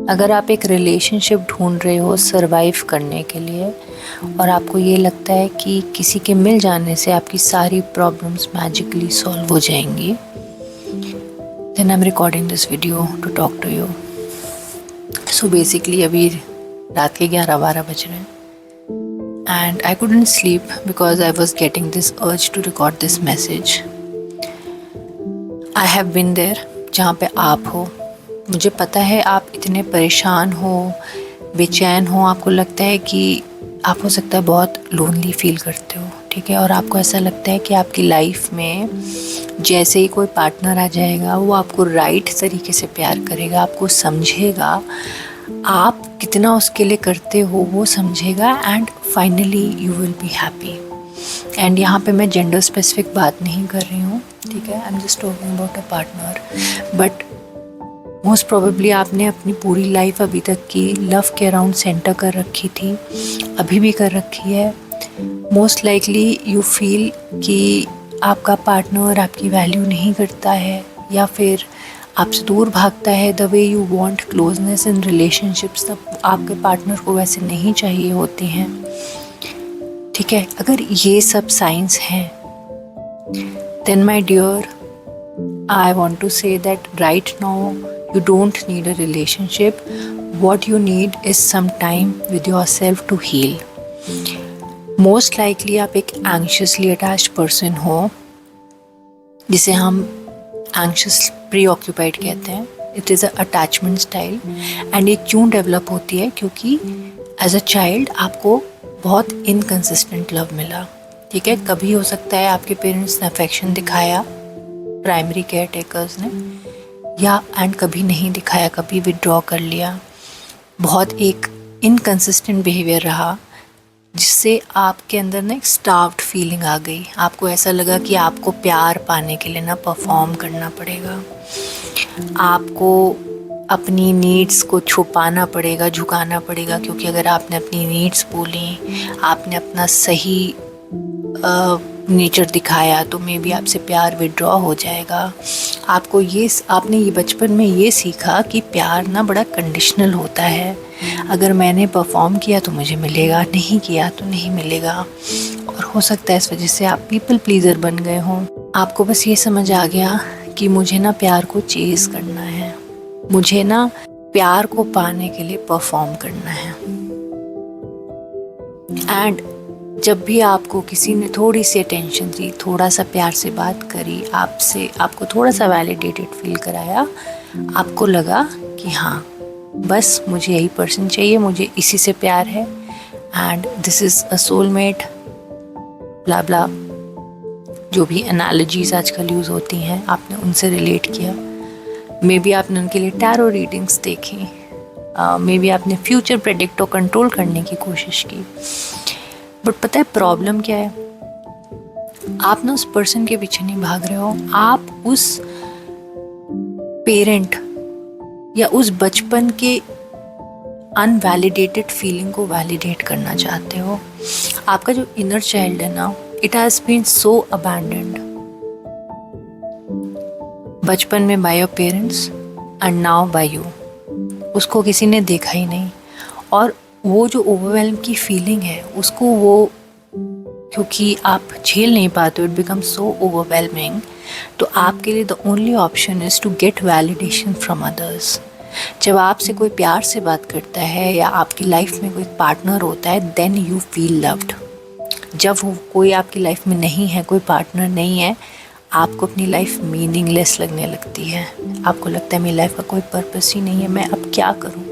अगर आप एक रिलेशनशिप ढूंढ रहे हो सर्वाइव करने के लिए और आपको ये लगता है कि किसी के मिल जाने से आपकी सारी प्रॉब्लम्स मैजिकली सॉल्व हो जाएंगी, then I am recording this video to talk to you. So basically अभी रात के 11-12 बज रहे हैं and I couldn't sleep because I was getting this urge to record this message. I have been there जहाँ पे आप हो। मुझे पता है आप इतने परेशान हो, बेचैन हो, आपको लगता है कि आप हो सकता है बहुत लोनली फील करते हो, ठीक है, और आपको ऐसा लगता है कि आपकी लाइफ में जैसे ही कोई पार्टनर आ जाएगा वो आपको राइट तरीके से प्यार करेगा, आपको समझेगा, आप कितना उसके लिए करते हो वो समझेगा and finally you will be happy. And यहाँ पे मैं जेंडर स्पेसिफिक बात नहीं कर रही हूँ, ठीक है, I am just talking about a partner. But most probably आपने अपनी पूरी लाइफ अभी तक की लव के अराउंड सेंटर कर रखी थी, अभी भी कर रखी है। मोस्ट लाइकली यू फील कि आपका पार्टनर आपकी वैल्यू नहीं करता है या फिर आपसे दूर भागता है। The way you want closeness in relationships, तब आपके पार्टनर को वैसे नहीं चाहिए होते हैं, ठीक है। अगर ये सब साइंस हैं then my dear I want to say that right now you don't need a relationship. What you need is some time with yourself to heal. Most likely आप एक anxiously attached person हो, जिसे हम anxious preoccupied कहते हैं। It is a attachment style and ये क्यों develop होती है? क्योंकि as a child आपको बहुत inconsistent love मिला, ठीक है। कभी हो सकता है आपके पेरेंट्स ने अफेक्शन दिखाया, प्राइमरी केयर टेकर्स ने, या एंड कभी नहीं दिखाया, कभी विड्रॉ कर लिया। बहुत एक इनकंसिस्टेंट बिहेवियर रहा जिससे आपके अंदर ना एक स्टार्व्ड फीलिंग आ गई। आपको ऐसा लगा कि आपको प्यार पाने के लिए ना परफॉर्म करना पड़ेगा, आपको अपनी नीड्स को छुपाना पड़ेगा, झुकाना पड़ेगा, क्योंकि अगर आपने अपनी नीड्स बोली, आपने अपना सही नेचर दिखाया तो मे बी आपसे प्यार विड्रॉ हो जाएगा। आपने ये बचपन में ये सीखा कि प्यार ना बड़ा कंडीशनल होता है, अगर मैंने परफॉर्म किया तो मुझे मिलेगा, नहीं किया तो नहीं मिलेगा। और हो सकता है इस वजह से आप पीपल प्लीज़र बन गए हों। आपको बस ये समझ आ गया कि मुझे ना प्यार को चेज़ करना है, मुझे ना प्यार को पाने के लिए परफॉर्म करना है। एंड जब भी आपको किसी ने थोड़ी सी अटेंशन दी, थोड़ा सा प्यार से बात करी, आपको थोड़ा सा वैलिडेटेड फील कराया, आपको लगा कि हाँ बस मुझे यही पर्सन चाहिए, मुझे इसी से प्यार है and this is a soulmate, blah blah, जो भी एनालॉजीज आजकल यूज़ होती हैं आपने उनसे रिलेट किया। मे बी आपने उनके लिए टैरो रीडिंग्स देखी, मे बी आपने फ्यूचर प्रेडिक्ट और कंट्रोल करने की कोशिश की। बट पता है प्रॉब्लम क्या है? आप ना उस पर्सन के पीछे नहीं भाग रहे हो, आप उस पेरेंट या उस बचपन के अनवैलिडेटेड फीलिंग को वैलिडेट करना चाहते हो। आपका जो इनर चाइल्ड है ना, it has been so abandoned बचपन में by your parents and now by you. उसको किसी ने देखा ही नहीं, और वो जो ओवरवेल्म की फीलिंग है उसको वो, क्योंकि आप झेल नहीं पाते हो, इट बिकम सो ओवरवेलमिंग, तो आपके लिए the only option is to get validation from others. जब आपसे कोई प्यार से बात करता है या आपकी लाइफ में कोई पार्टनर होता है, देन यू फील लव्ड। जब वो कोई आपकी लाइफ में नहीं है, कोई पार्टनर नहीं है, आपको अपनी लाइफ मीनिंगलेस लगने लगती है। आपको लगता है मेरी लाइफ का कोई पर्पस ही नहीं है, मैं अब क्या करूँ।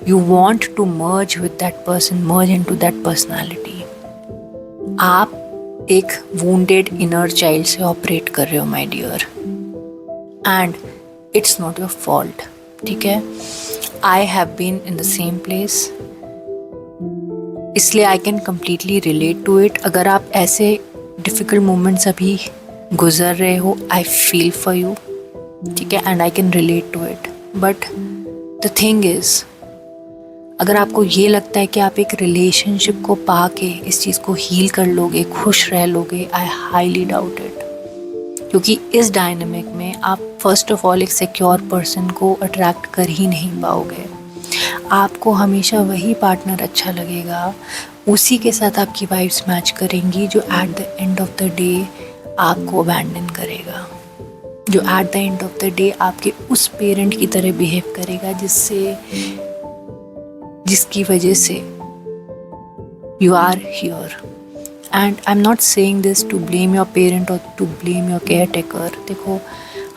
You want to merge with that person, merge into that personality. आप एक wounded inner child से ऑपरेट कर रहे हो my dear, and it's not your fault, ठीक है। I have been in the same place, इसलिए I can completely relate to it। अगर आप ऐसे difficult moments अभी गुजर रहे हो, I feel for you, ठीक है, and I can relate to it. But the thing is, अगर आपको ये लगता है कि आप एक रिलेशनशिप को पा के इस चीज़ को हील कर लोगे, खुश रह लोगे, आई हाईली डाउट इट। क्योंकि इस डायनामिक में आप फर्स्ट ऑफ ऑल एक सिक्योर पर्सन को अट्रैक्ट कर ही नहीं पाओगे। आपको हमेशा वही पार्टनर अच्छा लगेगा, उसी के साथ आपकी वाइब्स मैच करेंगी जो at the end of the day आपको अबैंडन करेगा, जो at the end of the day आपके उस पेरेंट की तरह बिहेव करेगा जिसकी वजह से you are here. And I am not saying this to blame your parent और to blame your caretaker. देखो,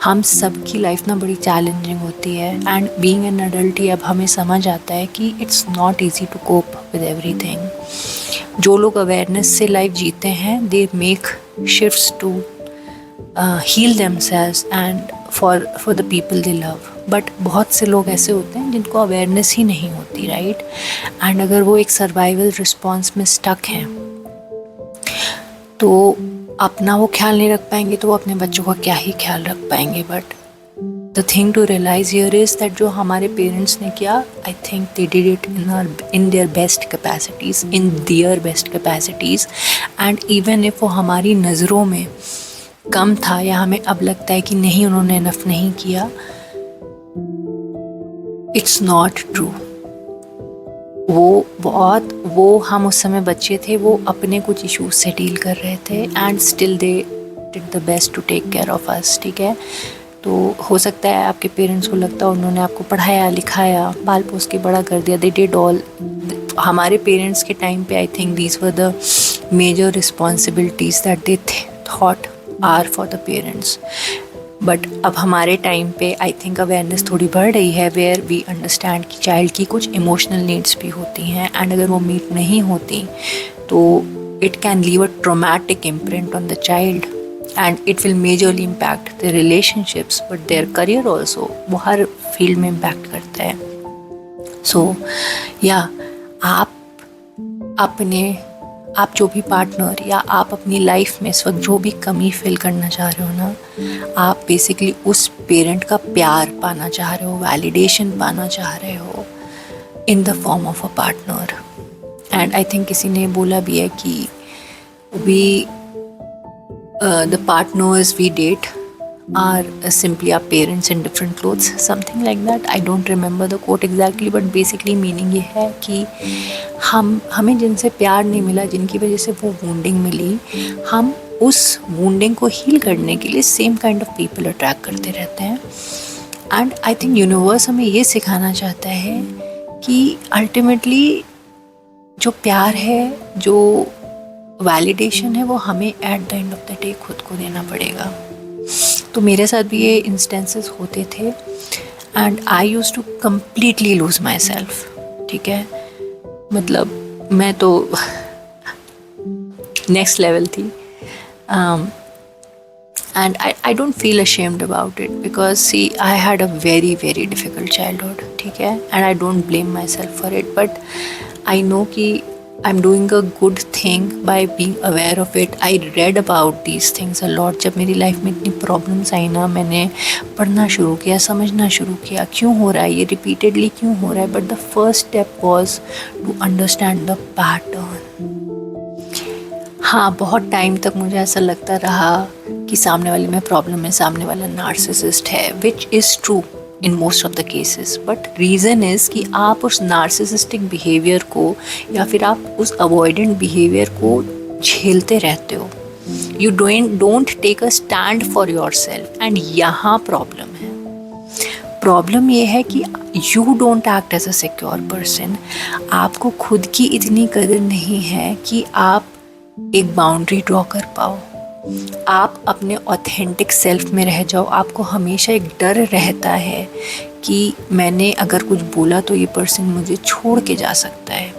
हम सबकी लाइफ ना बड़ी चैलेंजिंग होती है, एंड बीइंग एन अडल्ट ही अब हमें समझ आता है कि it's not easy to cope with everything. जो लोग अवेयरनेस से लाइफ जीते हैं, they make shifts to heal themselves and for the people they love. But बहुत से लोग ऐसे होते हैं जिनको अवेयरनेस ही नहीं होती, राइट? एंड अगर वो एक सर्वाइवल रिस्पॉन्स में स्टक हैं तो अपना वो ख्याल नहीं रख पाएंगे, तो वो अपने बच्चों का क्या ही ख्याल रख पाएंगे। But the thing to realize here is that जो हमारे पेरेंट्स ने किया, I think they did it in their best capacities, and even if वो हमारी नज़रों में कम था या हमें अब लगता है कि नहीं उन्होंने इनफ नहीं किया, इट्स नॉट ट्रू। वो हम उस समय बच्चे थे, वो अपने कुछ इश्यूज से डील कर रहे थे, and still they did the best to take care of us, ठीक है? तो हो सकता है आपके पेरेंट्स को लगता है उन्होंने आपको पढ़ाया लिखाया, पाल पोस के बड़ा कर दिया, दे डिड ऑल। हमारे पेरेंट्स के टाइम पे I think these were the major responsibilities that they thought are for the parents. But अब हमारे टाइम पे आई थिंक अवेयरनेस थोड़ी बढ़ रही है, वेयर वी अंडरस्टैंड कि चाइल्ड की कुछ इमोशनल नीड्स भी होती हैं, एंड अगर वो मीट नहीं होती तो it can leave a traumatic imprint on the child, and it will majorly impact the relationships but their career also. वो हर फील्ड में इम्पैक्ट करता है। सो या आप जो भी पार्टनर या आप अपनी लाइफ में इस वक्त जो भी कमी फिल करना चाह रहे हो ना, आप बेसिकली उस पेरेंट का प्यार पाना चाह रहे हो, वैलिडेशन पाना चाह रहे हो in the form of a partner. And I think किसी ने बोला भी है कि the partners we date are simply our parents in different clothes, something like that. I don't remember the quote exactly, but basically meaning ये है कि हमें जिनसे प्यार नहीं मिला, जिनकी वजह से वो वुंडिंग मिली, हम उस वुंडिंग को हील करने के लिए same kind of people attract करते रहते हैं। एंड आई थिंक यूनिवर्स हमें ये सिखाना चाहता है कि अल्टीमेटली जो प्यार है, जो वैलिडेशन है, वो हमें at the end of the day खुद को देना पड़ेगा। तो मेरे साथ भी ये इंस्टेंसेस होते थे, and I use to completely lose my self, ठीक है? मतलब मैं तो नेक्स्ट लेवल थी, and I don't feel ashamed about it because see I had a very very difficult childhood, ठीक है? and I don't blame myself for it, but I know कि I'm doing a good thing by being aware of it. I read about these things a lot. जब मेरी life में इतनी problems आई ना, मैंने पढ़ना शुरू किया, समझना शुरू किया क्यों हो रहा है ये, रिपीटेडली क्यों हो रहा है। But the first step was to understand the pattern. हाँ, बहुत टाइम तक मुझे ऐसा लगता रहा कि सामने वाले में प्रॉब्लम है, सामने वाला नार्सिसिस्ट है, which is true in most of the cases, but reason is कि आप उस narcissistic behavior को या फिर आप उस avoidant behavior को झेलते रहते हो। You don't take a stand for yourself, and यहाँ problem है। प्रॉब्लम ये है कि you don't act as a secure person। आपको खुद की इतनी कदर नहीं है कि आप एक बाउंड्री ड्रॉ कर पाओ, आप अपने ऑथेंटिक सेल्फ में रह जाओ। आपको हमेशा एक डर रहता है कि मैंने अगर कुछ बोला तो ये पर्सन मुझे छोड़ के जा सकता है,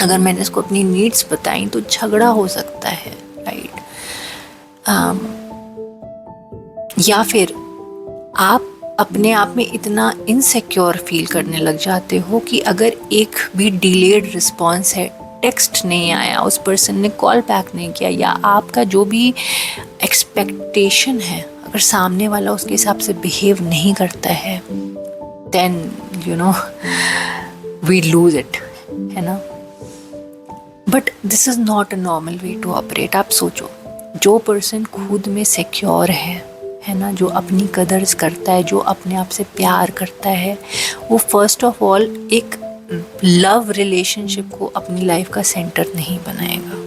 अगर मैंने इसको अपनी नीड्स बताई तो झगड़ा हो सकता है, राइट? या फिर आप अपने आप में इतना इनसिक्योर फील करने लग जाते हो कि अगर एक भी डिलेड रिस्पॉन्स है, टेक्स्ट नहीं आया, उस पर्सन ने कॉल बैक नहीं किया, या आपका जो भी एक्सपेक्टेशन है अगर सामने वाला उसके हिसाब से बिहेव नहीं करता है, then you know we lose it, है ना? But this is not a normal way to operate. आप सोचो, जो पर्सन खुद में सिक्योर है है ना, जो अपनी कदर्स करता है, जो अपने आप से प्यार करता है, वो फर्स्ट ऑफ ऑल एक लव रिलेशनशिप को अपनी लाइफ का सेंटर नहीं बनाएगा।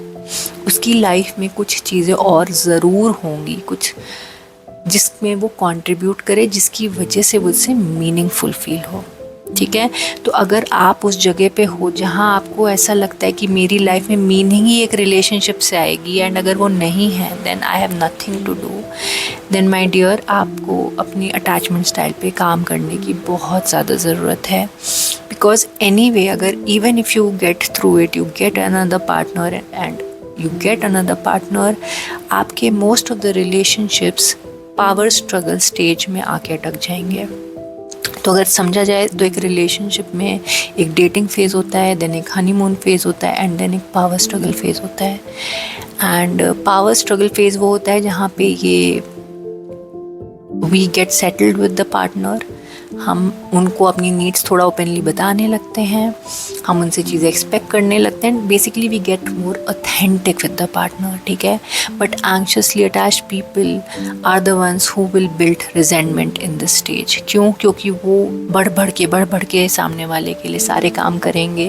उसकी लाइफ में कुछ चीज़ें और ज़रूर होंगी, कुछ जिसमें वो कंट्रीब्यूट करे, जिसकी वजह से वो उससे मीनिंगफुल फील हो। ठीक है, तो अगर आप उस जगह पे हो जहाँ आपको ऐसा लगता है कि मेरी लाइफ में मीनिंग ही एक रिलेशनशिप से आएगी, एंड अगर वो नहीं है then I have nothing to do, then my dear आपको अपनी अटैचमेंट स्टाइल पे काम करने की बहुत ज़्यादा ज़रूरत है। बिकॉज एनीवे अगर even if you get through it, you get another partner and you get another partner, आपके most of the relationships power struggle stage में आके अटक जाएंगे। तो अगर समझा जाए तो एक रिलेशनशिप में एक डेटिंग फेज़ होता है, देन एक हनीमून फेज़ होता है, एंड देन एक पावर स्ट्रगल फेज़ होता है। एंड पावर स्ट्रगल फेज़ वो होता है जहाँ पे ये we get settled with the partner, हम उनको अपनी नीड्स थोड़ा ओपनली बताने लगते हैं, हम उनसे चीज़ें एक्सपेक्ट करने लगते हैं, basically we get more authentic with the partner. ठीक है, but anxiously attached people are the ones who will build resentment in this stage. क्यों? क्योंकि वो बढ़ बढ़ के सामने वाले के लिए सारे काम करेंगे,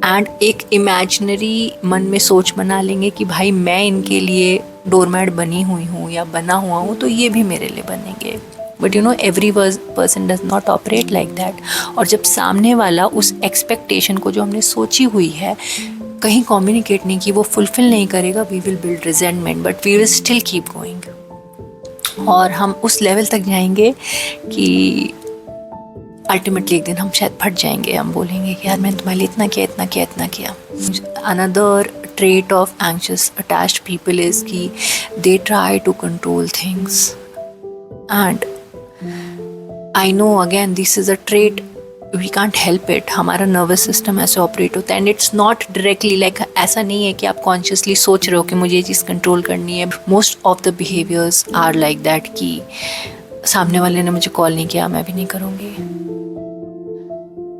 एंड एक इमेजिनरी मन में सोच बना लेंगे कि भाई मैं इनके लिए डोरमैट बनी हुई हूँ या बना हुआ हूँ, तो ये भी मेरे लिए बनेंगे। But you know every person does not operate like that. और जब सामने वाला उस एक्सपेक्टेशन को जो हमने सोची हुई है कहीं कम्युनिकेट नहीं की, वो फुलफिल नहीं करेगा, we will build resentment, but we will still keep going. और हम उस लेवल तक जाएंगे कि अल्टीमेटली एक दिन हम शायद फट जाएंगे, हम बोलेंगे कि यार मैंने तुम्हारे लिए इतना किया। Another trait of anxious attached people is कि they try to control things, and I know again this is a trait, we can't help it, हमारा nervous system ऐसे ऑपरेट होता है, and it's not directly like ऐसा नहीं है कि आप consciously सोच रहे हो कि मुझे ये चीज़ कंट्रोल करनी है। most of the behaviors are like that कि सामने वाले ने मुझे कॉल नहीं किया, मैं भी नहीं करूँगी,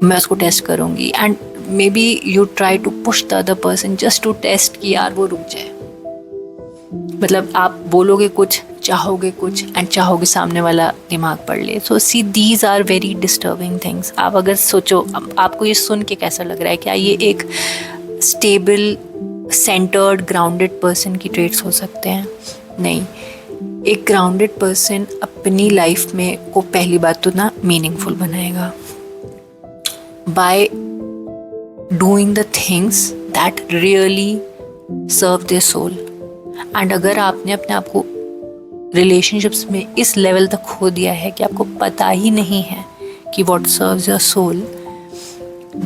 मैं उसको टेस्ट करूँगी, and maybe you try to push the other person just to test कि यार वो रुक जाए। मतलब आप बोलोगे कुछ, चाहोगे कुछ, एंड चाहोगे सामने वाला दिमाग पढ़ ले। So see these are very disturbing things. आप अगर सोचो, आपको ये सुन के कैसा लग रहा है, क्या ये एक स्टेबल सेंटर्ड ग्राउंडेड पर्सन की ट्रेट्स हो सकते हैं? नहीं। एक ग्राउंडेड पर्सन अपनी लाइफ में को पहली बात तो ना मीनिंगफुल बनाएगा by doing the things that really serve their soul। and अगर आपने अपने आप को रिलेशनशिप्स में इस लेवल तक खो दिया है कि आपको पता ही नहीं है कि what serves your soul,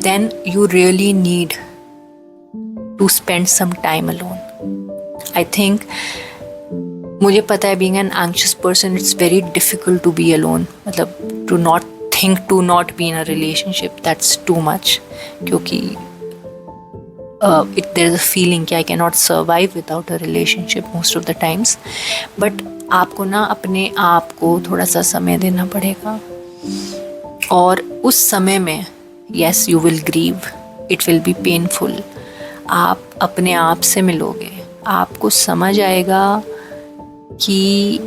then you really need to spend some time alone। I think मुझे पता है being an anxious person it's very difficult to be alone, मतलब to not think to not be in a relationship, that's too much, क्योंकि there is a feeling कि I cannot survive without a relationship most of the times। but आपको ना अपने आप को थोड़ा सा समय देना पड़ेगा, और उस समय में yes you will grieve, it will be painful, आप अपने आप से मिलोगे, आपको समझ आएगा कि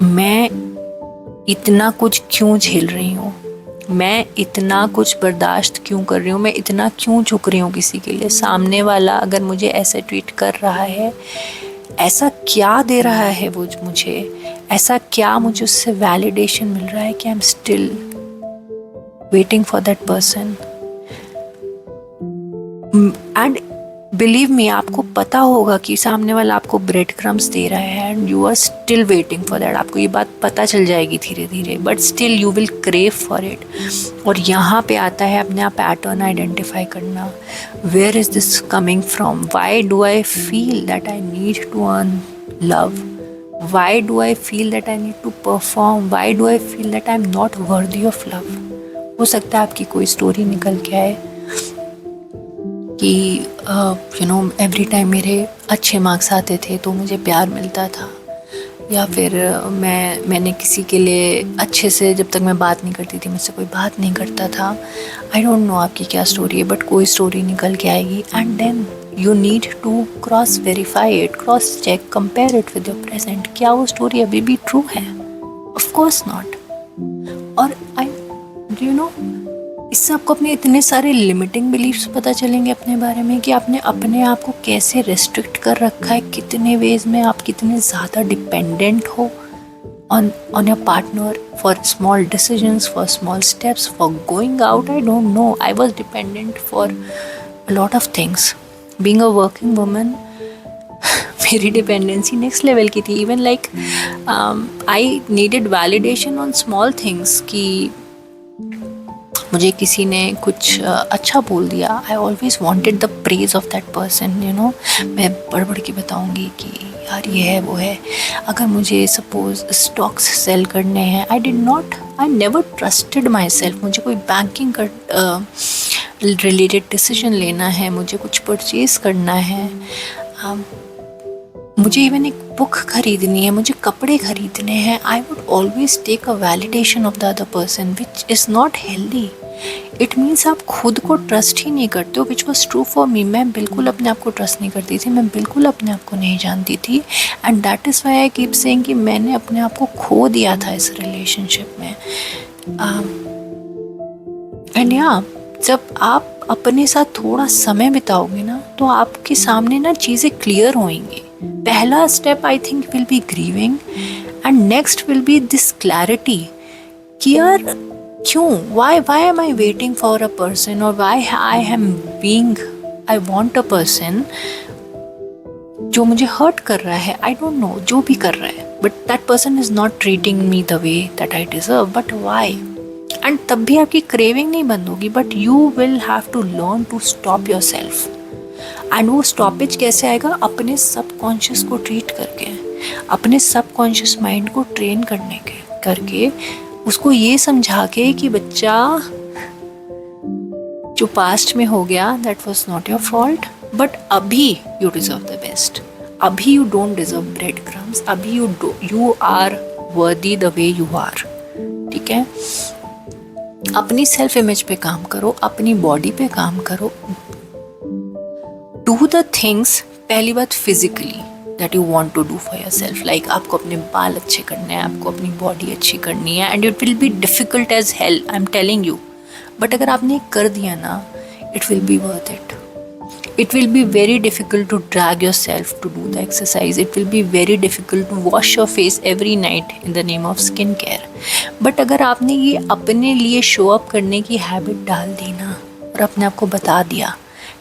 मैं इतना कुछ क्यों झेल रही हूँ, मैं इतना कुछ बर्दाश्त क्यों कर रही हूँ, मैं इतना क्यों झुक रही हूँ किसी के लिए। सामने वाला अगर मुझे ऐसे ट्रीट कर रहा है, ऐसा क्या दे रहा है वो मुझे, ऐसा क्या मुझे उससे वैलिडेशन मिल रहा है कि I am still waiting for that person. And believe me, आपको पता होगा कि सामने वाला आपको ब्रेड क्रम्स दे रहा है and you are still waiting for that. आपको ये बात पता चल जाएगी धीरे धीरे, but still you will crave for it. और यहाँ पे आता है अपने आप पैटर्न आइडेंटिफाई करना। Where is this coming from? Why do I feel that I need to earn love? Why do I feel that I need to perform? Why do I feel that I am not worthy of love? हो सकता है आपकी कोई story निकल के आए कि you know every time मेरे अच्छे मार्क्स आते थे तो मुझे प्यार मिलता था, या फिर मैंने किसी के लिए अच्छे से, जब तक मैं बात नहीं करती थी मुझसे कोई बात नहीं करता था। आई डोंट नो आपकी क्या स्टोरी है, बट कोई स्टोरी निकल के आएगी and then you need to cross verify it, cross check, compare it with your present. क्या वो स्टोरी अभी भी ट्रू है? Of course not. और you know, इससे आपको अपने इतने सारे लिमिटिंग बिलीफ्स पता चलेंगे अपने बारे में कि आपने अपने आप को कैसे रेस्ट्रिक्ट कर रखा है, कितने वेज में आप कितने ज़्यादा डिपेंडेंट हो on your partner for small decisions, for small steps, for going out. I don't know, I was dependent for a lot of things. Being a working woman, मेरी डिपेंडेंसी नेक्स्ट लेवल की थी. Even like I needed validation on small things कि मुझे किसी ने कुछ अच्छा बोल दिया. I always wanted the praise of that person. You know, मैं बढ़ के बताऊँगी कि यार ये है वो है. अगर मुझे सपोज स्टॉक्स सेल करने हैं, I never trusted my self. मुझे कोई बैंकिंग का रिलेटेड डिसीजन लेना है, मुझे कुछ परचेज करना है, मुझे इवन एक बुक खरीदनी है, मुझे कपड़े खरीदने हैं, I would always take a validation of the other person, which is not healthy. It means आप खुद को ट्रस्ट ही नहीं करते हो, which was true for me. मैं बिल्कुल अपने आप को ट्रस्ट नहीं करती थी, मैं बिल्कुल अपने आप को नहीं जानती थी. And that is why I keep saying कि मैंने अपने आप को खो दिया था इस रिलेशनशिप में. एंड या जब आप अपने साथ थोड़ा समय बिताओगे ना, तो आपके सामने ना चीज़ें क्लियर होंगी. पहला step I think will be grieving, and next will be this clarity कि यार क्यों, why am I waiting for a person, or why I want a person जो मुझे हर्ट कर रहा है. I don't know, जो भी कर रहा है, but that person is not treating me the way that I deserve. But why? And तब भी आपकी क्रेविंग नहीं बंद होगी, but you will have to learn to stop yourself. And वो स्टॉपेज कैसे आएगा? अपने सबकॉन्शियस को ट्रीट करके, अपने सबकॉन्शियस माइंड को ट्रेन करके उसको ये समझा के कि बच्चा जो पास्ट में हो गया, that was not your fault, but अभी यू डिजर्व द बेस्ट. अभी you don't deserve breadcrumbs. अभी you are worthy the way you are. ठीक है, अपनी सेल्फ इमेज पे काम करो, अपनी बॉडी पे काम करो. डू द थिंग्स, पहली बात physically that you want to do for yourself. Like आपको अपने बाल अच्छे करने हैं, आपको अपनी बॉडी अच्छी करनी है, and it will be difficult as hell, I'm telling you. But अगर आपने कर दिया ना, it will be worth it. It will be very difficult to drag yourself to do the exercise. It will be very difficult to wash your face every night in the name of skin care. But अगर आपने ये अपने लिए show up करने की habit डाल दी ना, और अपने आप को बता दिया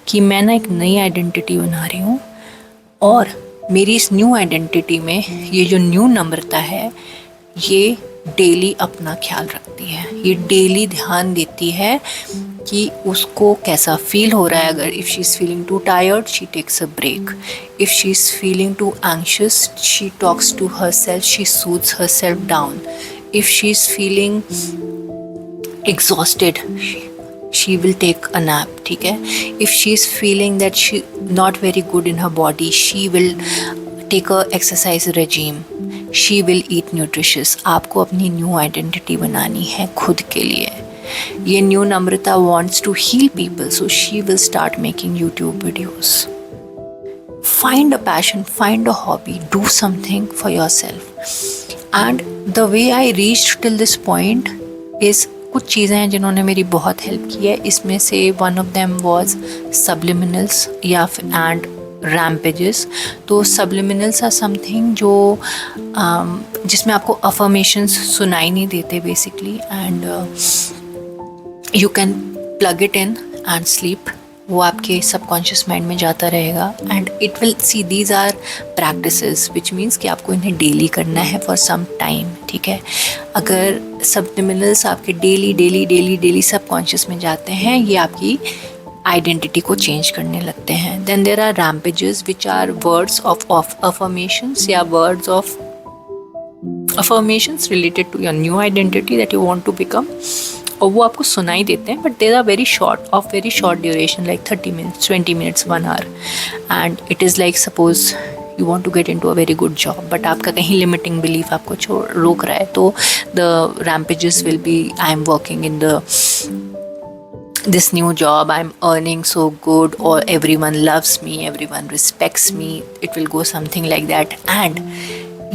कि मैं ना एक नई आइडेंटिटी बना रही हूँ, और मेरी इस न्यू आइडेंटिटी में ये जो न्यू नम्रता है, ये डेली अपना ख्याल रखती है, ये डेली ध्यान देती है कि उसको कैसा फील हो रहा है. अगर if she is feeling too tired, she takes a break. If she is feeling too anxious, she talks to herself, she soothes herself down. If she is feeling exhausted, she will take a nap. ठीक है, if she is feeling that she not very good in her body, she will take a exercise regime, she will eat nutritious. आपको अपनी new identity बनानी है खुद के लिए. ये new Namrata wants to heal people, so she will start making YouTube videos. Find a passion, find a hobby, do something for yourself. And the way I reached till this point is कुछ चीज़ें हैं जिन्होंने मेरी बहुत help की है. इसमें से वन ऑफ देम वाज सब्लिमिनल्स या एंड रैम्पेजेस. तो सब्लिमिनल्स आर समथिंग जो जिसमें आपको अफर्मेशंस सुनाई नहीं देते basically, and you can plug it in and sleep. वो आपके सबकॉन्शियस माइंड में जाता रहेगा, and it will see these are practices, which means कि आपको इन्हें डेली करना है फॉर सम टाइम. ठीक है, अगर सब्लिमिनल्स आपके डेली सबकॉन्शियस में जाते हैं, ये आपकी आइडेंटिटी को चेंज करने लगते हैं. Then there are rampages which are words of affirmations या words of affirmations related to your new identity that you want to become. और वो आपको सुनाई देते हैं, but there are very short duration, like 30 minutes, 20 minutes, 1 hour. And it is like suppose you want to get into a very good job, but आपका कहीं limiting belief आपको रोक रहा है, तो the rampages will be, I am working in the this new job, I'm earning so good, or everyone loves me, everyone respects me, it will go something like that. And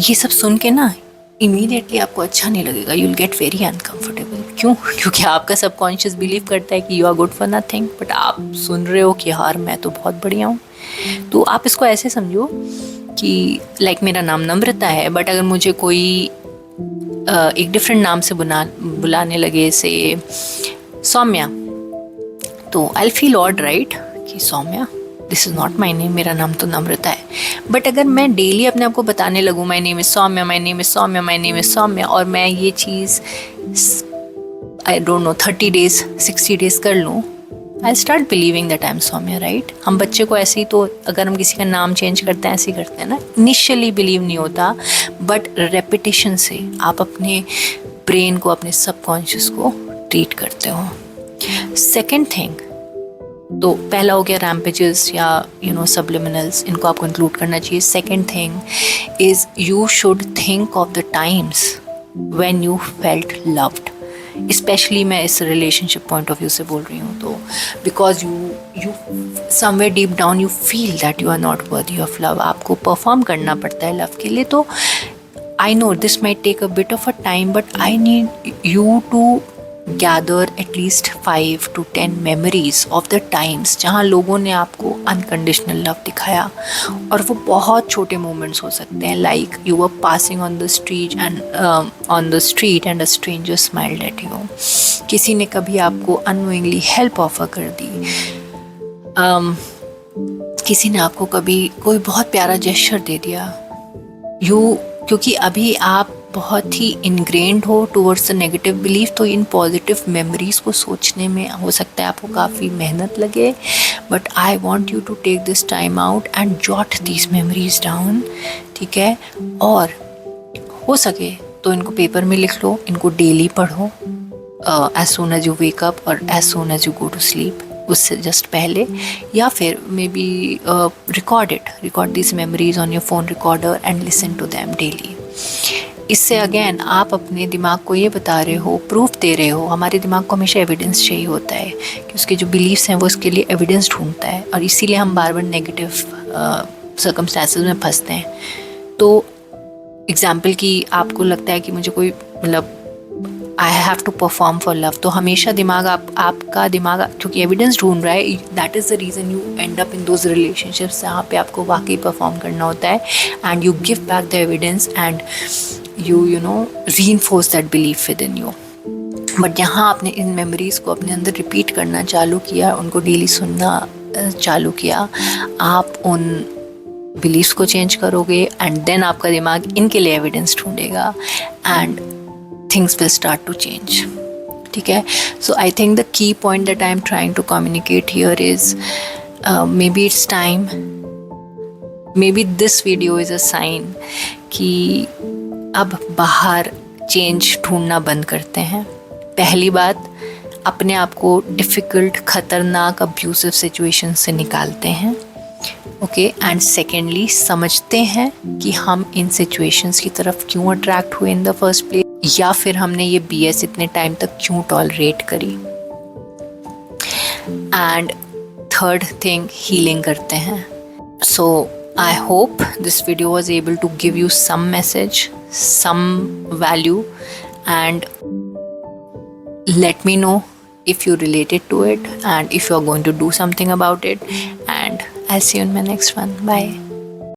ये सब सुन के ना immediately आपको अच्छा नहीं लगेगा, you will get very uncomfortable. क्यों? क्योंकि आपका सबकॉन्शियस बिलीव करता है कि you are good for nothing, but आप सुन रहे हो कि यार मैं तो बहुत बढ़िया हूँ। तो आप इसको ऐसे समझो कि लाइक मेरा नाम नम्रता है, बट अगर मुझे कोई एक डिफरेंट नाम से बुलाने लगे से सौम्या, तो आई फील ऑड, राइट, कि Saumya, this is not my name, मेरा नाम तो नम्रता है। बट अगर मैं डेली अपने आप को बताने लगूँ my name is Saumya, my name is Saumya, my name is Saumya, और मैं ये चीज़ I don't know 30 days 60 days कर लूँ, I start believing that I am Saumya, right. हम बच्चे को ऐसे ही, तो अगर हम किसी का नाम चेंज करते हैं ऐसे ही करते हैं ना, इनिशियली बिलीव नहीं होता, बट रेपिटेशन से आप अपने ब्रेन को, अपने सबकॉन्शियस को ट्रीट करते हो। सेकेंड थिंग, तो पहला हो गया रैम्पेजेस या सब्लिमिनल्स, इनको आपको इंक्लूड करना चाहिए। Second thing is you should think of the times when you felt loved. Specially मैं इस रिलेशनशिप पॉइंट ऑफ व्यू से बोल रही हूँ, तो because you somewhere deep down you feel that you are not worthy of love. आपको perform करना पड़ता है लव के लिए। तो I know this might take a bit of a time, but I need you to gather at least 5 to 10 memories of the times जहाँ लोगों ने आपको अनकंडीशनल लव दिखाया। और वो बहुत छोटे मोमेंट्स हो सकते हैं, like you were passing on the street and a stranger smiled at you. किसी ने कभी आपको अननोइंगली हेल्प ऑफर कर दी, किसी ने आपको कभी कोई बहुत प्यारा जेस्चर दे दिया। क्योंकि अभी आप बहुत ही इनग्रेन्ड हो टूवर्ड्स द नेगेटिव बिलीफ, तो इन पॉजिटिव मेमोरीज को सोचने में हो सकता है आपको काफ़ी मेहनत लगे, but I want you to take this time out and jot these memories down, ठीक है। और हो सके तो इनको पेपर में लिख लो, इनको डेली पढ़ो, as soon as you wake up और as soon as you go to sleep, उससे जस्ट पहले, या फिर maybe record this memories on your phone recorder and listen to them daily. इससे अगेन आप अपने दिमाग को ये बता रहे हो, प्रूफ दे रहे हो। हमारे दिमाग को हमेशा एविडेंस चाहिए होता है कि उसके जो बिलीव्स हैं वो उसके लिए एविडेंस ढूंढता है, और इसीलिए हम बार बार नेगेटिव सर्कमस्टेंसेस में फंसते हैं। तो एग्जाम्पल की आपको लगता है कि मुझे कोई I have to perform for love, तो हमेशा आपका दिमाग क्योंकि एविडेंस ढूंढ रहा है, that is the reason you end up in those relationships जहाँ पे आपको वाकई परफॉर्म करना होता है, and you give back the evidence and you reinforce that belief within you। बट यहाँ आपने इन मेमोरीज़ को अपने अंदर रिपीट करना चालू किया, उनको डेली सुनना चालू किया, आप उन बिलीव्स को चेंज करोगे, एंड देन आपका दिमाग इनके लिए एविडेंस ढूंढेगा, and things will start to change, ठीक है। So I think the key point that I am trying to communicate here is maybe it's time, maybe this video is a sign कि अब बाहर change ढूंढना बंद करते हैं। पहली बात, अपने आप को डिफ़िकल्ट, ख़तरनाक, अब्यूसिव सिचुएशन से निकालते हैं, ओके। एंड सेकेंडली, समझते हैं कि हम इन सिचुएशंस की तरफ क्यों अट्रैक्ट हुए इन द फर्स्ट प्लेस, या फिर हमने ये BS इतने टाइम तक क्यों टॉलरेट करी। एंड थर्ड थिंग, हीलिंग करते हैं। सो I hope this video was able to give you some message, some value, and let me know if you related to it and if you are going to do something about it, and I'll see you in my next one. Bye.